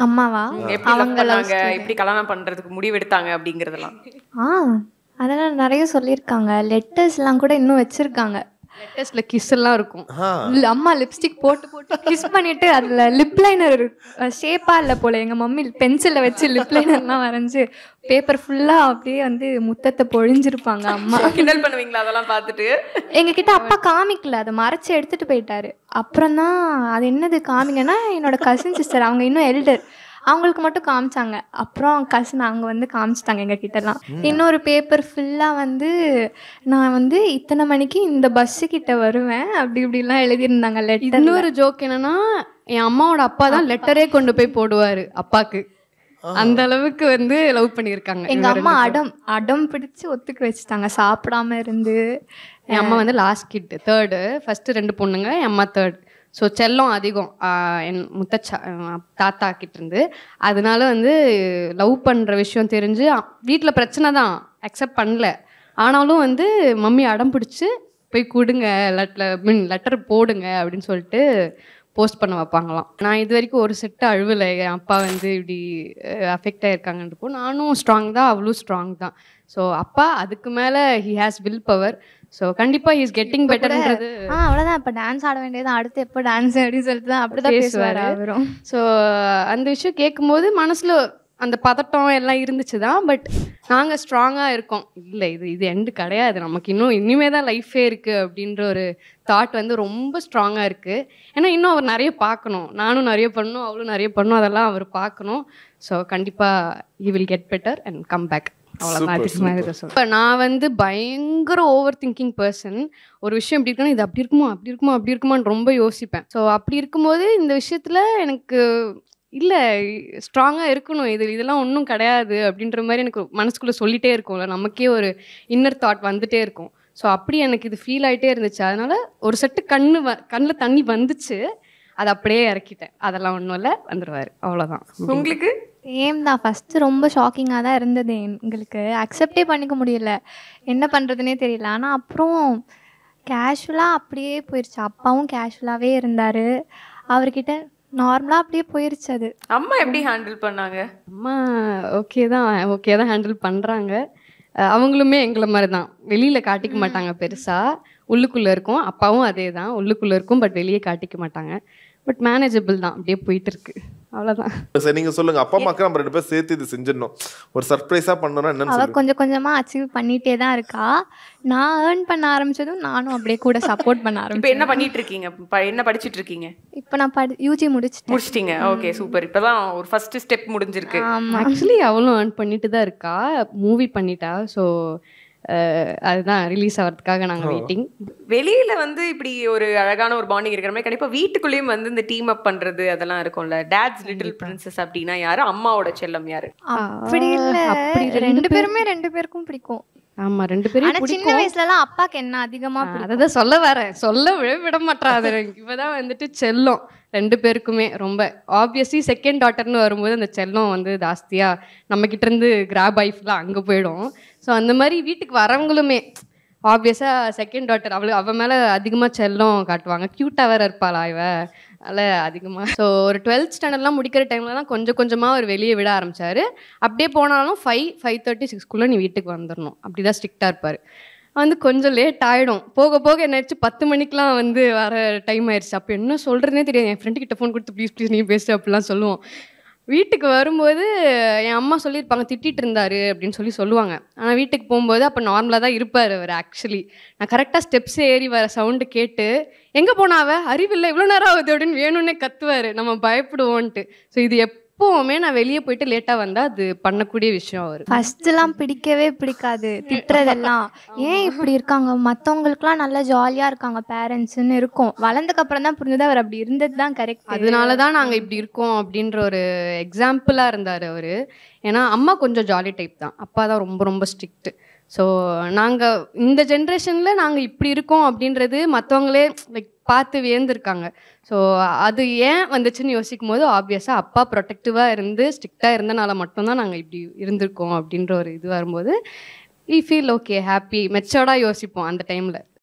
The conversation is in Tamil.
அம்மாவா? எப்படி லவ் அவங்க லவ் பண்ணாங்க, ஸ்டோரி. எப்படி கல்யாணம் பண்றதுக்கு முடிவெடுத்தாங்க அப்படிங்கறதெல்லாம். ஆ அதெல்லாம் நிறைய சொல்லியிருக்காங்க. லெட்டர்ஸ்லாம் கூட இன்னும் வச்சிருக்காங்க. லெட்டர்ஸ்ல கிஸ் எல்லாம் இருக்கும். அம்மா லிப்ஸ்டிக் போட்டு போட்டு கிஸ் பண்ணிட்டு அதுல லிப் லைனர் ஷேப்பா இல்ல போல எங்க மம்மி பென்சில்ல வச்சு லிப் லைனர்லாம் வரைஞ்சு பேப்பர் ஃபுல்லா அப்படியே வந்து முத்தத்தை பொழிஞ்சிருப்பாங்க அம்மா. கிண்டல் பண்ணுவீங்களா அதெல்லாம் பார்த்துட்டு? எங்க கிட்ட அப்பா காமிக்கல, அதை மறைச்சு எடுத்துட்டு போயிட்டாரு. அப்புறம் தான் அது என்னது காமிங்கன்னா என்னோட கசின் சிஸ்டர், அவங்க இன்னும் எல்டர், அவங்களுக்கு மட்டும் காமிச்சாங்க. அப்புறம் கசின் அவங்க வந்து காமிச்சிட்டாங்க எங்க கிட்டலாம். இன்னொரு பேப்பர் ஃபுல்லாக வந்து நான் வந்து இத்தனை மணிக்கு இந்த பஸ்ஸு கிட்ட வருவேன் அப்படி இப்படிலாம் எழுதியிருந்தாங்க லெட்டர். இன்னொரு ஜோக் என்னன்னா, என் அம்மாவோட அப்பா தான் லெட்டரே கொண்டு போய் போடுவாரு அப்பாக்கு. அந்த அளவுக்கு வந்து லவ் பண்ணியிருக்காங்க. எங்க அம்மா அடம் பிடிச்சு ஒத்துக்க வச்சுட்டாங்க சாப்பிடாம இருந்து. என் அம்மா வந்து லாஸ்ட் கிட், தேர்டு. ஃபர்ஸ்ட் 2 பொண்ணுங்க, என் அம்மா தேர்ட். ஸோ செல்லம் அதிகம் என் தாத்தா கிட்ட இருந்து. அதனால வந்து லவ் பண்ணுற விஷயம் தெரிஞ்சு வீட்டில் பிரச்சனை தான், அக்செப்ட் பண்ணல. ஆனாலும் வந்து மம்மி அடம் பிடிச்சி போய் கொடுங்க, லெட்டர் போடுங்க அப்படின்னு சொல்லிட்டு போஸ்ட் பண்ண வைப்பாங்களாம். நான் இது வரைக்கும் ஒரு செட்டு அழுவலை. என் அப்பா வந்து இப்படி அஃபெக்ட் ஆகிருக்காங்கன்றப்போ நானும் ஸ்ட்ராங் தான், அவளும் ஸ்ட்ராங் தான். ஸோ அப்பா அதுக்கு மேலே he has will power. So கண்டிப்பாக ஹி இஸ் கெட்டிங் பெட்டர்ன்றது. அவ்வளோதான், இப்போ டான்ஸ் ஆட வேண்டியது, அடுத்து எப்போ டான்ஸ் அப்படின்னு சொல்லிட்டு தான் அப்படிதான் பேசுவார் அவரும். ஸோ அந்த விஷயம் கேட்கும்போது மனசில் அந்த பதட்டம் எல்லாம் இருந்துச்சு தான். பட் நாங்கள் ஸ்ட்ராங்காக இருக்கோம். இல்லை இது எண்டு கிடையாது, நமக்கு இனிமே தான் லைஃபே இருக்குது அப்படின்ற ஒரு தாட் வந்து ரொம்ப ஸ்ட்ராங்காக இருக்குது. ஏன்னா இன்னும் அவர் நிறைய பார்க்கணும், நானும் நிறைய பண்ணணும், அவளும் நிறைய பண்ணணும், அதெல்லாம் அவர் பார்க்கணும். ஸோ கண்டிப்பாக he will get better and come back. அவ்வளோதான். நான் வந்து பயங்கர ஓவர் திங்கிங் பர்சன். ஒரு விஷயம் எப்படி இருக்குன்னா, இது அப்படி இருக்குமா அப்படி இருக்குமா அப்படி இருக்குமான்னு ரொம்ப யோசிப்பேன். ஸோ அப்படி இருக்கும்போது இந்த விஷயத்தில் எனக்கு இல்லை ஸ்ட்ராங்காக இருக்கணும், இதெல்லாம் ஒன்றும் கிடையாது அப்படின்ற மாதிரி எனக்கு மனசுக்குள்ளே சொல்லிகிட்டே இருக்கும்ல, நமக்கே ஒரு இன்னர் தாட் வந்துகிட்டே இருக்கும். ஸோ அப்படி எனக்கு இது ஃபீல் ஆகிட்டே இருந்துச்சு. அதனால் ஒரு செட்டு கண்ணில் தண்ணி வந்துச்சு, அதை அப்படியே இறக்கிட்டேன். அதெல்லாம் ஒன்றும் இல்லை, வந்துடுவார், அவ்வளோதான். உங்களுக்கு சேம் தான். ஃபஸ்ட்டு ரொம்ப ஷாக்கிங்காக தான் இருந்தது எங்களுக்கு, அக்செப்டே பண்ணிக்க முடியல, என்ன பண்ணுறதுனே தெரியல. ஆனால் அப்புறம் கேஷுவலாக அப்படியே போயிடுச்சு. அப்பாவும் கேஷுவலாகவே இருந்தார், அவர்கிட்ட நார்மலாக அப்படியே போயிடுச்சு. அது அம்மா எப்படி ஹேண்டில் பண்ணாங்க? அம்மா ஓகே தான் ஹேண்டில் பண்ணுறாங்க. அவங்களுமே எங்களை மாதிரி தான், வெளியில் காட்டிக்க மாட்டாங்க பெருசாக, உள்ளுக்குள்ளே இருக்கும். அப்பாவும் அதே தான், உள்ளுக்குள்ளே இருக்கும், பட் வெளியே காட்டிக்க மாட்டாங்க. பட் மேனேஜபிள் தான், அப்படியே போயிட்டு இருக்கு, அவ்வளோதான். சரி, நீங்கள் சொல்லுங்கள். அப்பா அம்மாக்கு நம்ம 2 பேர் சேர்த்து இது செஞ்சிடணும், ஒரு சர்ப்ரைஸாக பண்ணணும்னா என்னன்னு அவள் கொஞ்சம் கொஞ்சமாக அச்சீவ் பண்ணிகிட்டே தான் இருக்கா. நான் ஏர்ன் பண்ண ஆரம்பித்ததும் நானும் அப்படியே கூட சப்போர்ட் பண்ண இப்போ ஆரம்பிச்சேன். என்ன பண்ணிட்டு இருக்கீங்க? என்ன படிச்சுட்டு இருக்கீங்க? இப்போ நான் யூஜி முடிச்சிட்டீங்க. Okay, super. இப்போதான் ஒரு ஃபர்ஸ்ட் ஸ்டெப் முடிஞ்சிருக்கு. ஆக்சுவலி அவளும் ஏர்ன் பண்ணிட்டு தான் இருக்கா, மூவி பண்ணிட்டா. ஸோ அதுதான் ரிலீஸ் ஆகிறதுக்காக நாங்கள் வெயிட்டிங். வெளியில வந்து இப்படி ஒரு அழகான ஒரு பாண்டிங் இருக்கிற மாதிரி கண்டிப்பா வீட்டுக்குள்ளேயும் வந்து இந்த டீம் அப் பண்றது அதெல்லாம் இருக்கும்ல. டாட்ஸ் லிட்டில் பிரின்சஸ் அப்படின்னா யாரு? அம்மாவோட செல்லம் யாரு? அப்படி இல்லை, அப்படி 2 பேருமே 2 பேருக்கும் பிடிக்கும். ஆமா, 2 பேரும். ஆனா சின்ன வயசுலலாம் அப்பாக்கு என்ன அதிகமா அதான் சொல்ல விட மாட்டாது. இப்பதான் வந்துட்டு செல்லம் 2 பேருக்குமே ரொம்ப ஆப்வியஸ்லி. செகண்ட் டாட்டர்னு வரும்போது அந்த செல்லம் வந்து ஜாஸ்தியா நம்ம கிட்ட இருந்து கிராப் ஆயிஃப்லாம் அங்கே போயிடும். ஸோ அந்த மாதிரி வீட்டுக்கு வரவங்களுமே ஆப்வியஸாக செகண்ட் டாட்டர் அவள் மேலே அதிகமாக செல்லம் காட்டுவாங்க. க்யூட்டாக வேறு இருப்பாளா இவ, அதில் அதிகமாக. ஸோ ஒரு 12th ஸ்டாண்டர்ட்லாம் முடிக்கிற டைம்லலாம் கொஞ்சம் கொஞ்சமாக அவர் வெளியே விட ஆரம்பித்தார். அப்படியே போனாலும் 5:30 6க்குள்ளே நீ வீட்டுக்கு வந்துடணும், அப்படி தான் ஸ்ட்ரிக்டாக இருப்பார். வந்து கொஞ்சம் லேட் ஆகிடும், போக போக என்ன ஆயிடுச்சு 10 மணிக்கெலாம் வந்து வர டைம் ஆயிடுச்சு. அப்போ என்ன சொல்கிறதுனே தெரியாது. என் ஃப்ரெண்டுக்கிட்ட ஃபோன் கொடுத்து ப்ளீஸ் நீ பேசு அப்படிலாம் சொல்லுவோம். வீட்டுக்கு வரும்போது என் அம்மா சொல்லியிருப்பாங்க, திட்டிகிட்டு இருந்தாரு அப்படின்னு சொல்லுவாங்க. ஆனால் வீட்டுக்கு போகும்போது அப்போ நார்மலாக தான் இருப்பார் அவர். ஆக்சுவலி நான் கரெக்டாக ஸ்டெப்ஸ் ஏறி வர சவுண்டு கேட்டு எங்கே போனாவ, அறிவில்லை இவ்வளோ நேரம் ஆகுது அப்படின்னு வேணும்னே கத்துவார், நம்ம பயப்படுவோன்ட்டு. ஸோ இது எப்போவுமே நான் வெளியே போயிட்டு லேட்டாக வந்தால் அது பண்ணக்கூடிய விஷயம். அவர் ஃபர்ஸ்ட்லாம் பிடிக்கவே பிடிக்காது, திட்டுறதெல்லாம். ஏன் இப்படி இருக்காங்க, மற்றவங்களுக்குலாம் நல்லா ஜாலியாக இருக்காங்க பேரண்ட்ஸ்ன்னு இருக்கும். வளர்ந்ததுக்கப்புறம் தான் புரிஞ்சது அவர் அப்படி இருந்தது தான் கரெக்ட். அதனால தான் நாங்கள் இப்படி இருக்கோம் அப்படின்ற ஒரு எக்ஸாம்பிளாக இருந்தார் அவர். ஏன்னா அம்மா கொஞ்சம் ஜாலி டைப் தான், அப்பா தான் ரொம்ப ரொம்ப ஸ்ட்ரிக்ட்டு. ஸோ நாங்கள் இந்த ஜென்ரேஷனில் நாங்கள் இப்படி இருக்கோம் அப்படின்றது மற்றவங்களே லைக் பார்த்து வியந்திருக்காங்க. ஸோ அது ஏன் வந்துச்சுன்னு யோசிக்கும் போது ஆப்வியஸாக அப்பா ப்ரொடெக்டிவாக இருந்து ஸ்ட்ரிக்டாக இருந்தனால மட்டும்தான் நாங்கள் இப்படி இருந்திருக்கோம் அப்படின்ற ஒரு இது வரும்போது வி ஃபீல் ஓகே, ஹாப்பி, மெச்சோர்டாக யோசிப்போம் அந்த டைமில்.